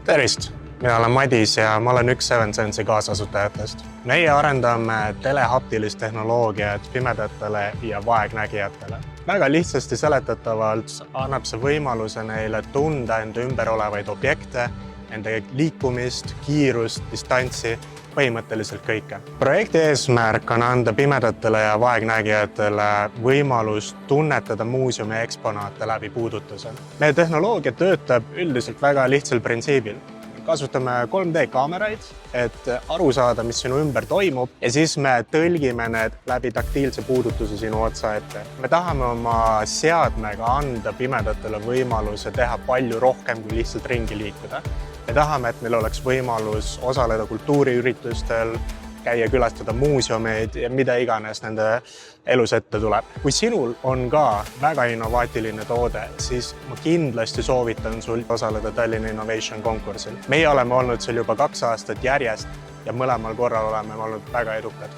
Tervist! Mina olen Madis ja ma olen üks Seven Sense'i kaasasutajatest. Meie arendame telehaptilist tehnoloogiat pimedatele ja vaegnägijatele. Väga lihtsasti seletatavalt annab see võimaluse neile tunda enda ümber olevaid objekte, enda liikumist, kiirust, distantsi, põhimõtteliselt kõike. Projekti eesmärk on anda pimedatele ja vaegnägijatele võimalus tunnetada muuseumi eksponaate läbi puudutuse. Meie tehnoloogia töötab üldiselt väga lihtsal printsiibil. Kasutame 3D-kaameraid, et aru saada, mis sinu ümber toimub ja siis me tõlgime need läbi taktiilse puudutuse sinu otsa ette. Me tahame oma seadmega anda pimedatele võimaluse teha palju rohkem kui lihtsalt ringi liikuda. Me tahame, et neil oleks võimalus osaleda kultuuriüritustel, käia külastada muuseumeid ja mida iganes nende elus ette tuleb. Kui sinul on ka väga innovaatiline toode, siis ma kindlasti soovitan sul osaleda Tallinna Innovation konkursil. Meie oleme olnud seal juba 2 aastat järjest ja mõlemal korral oleme olnud väga edukad.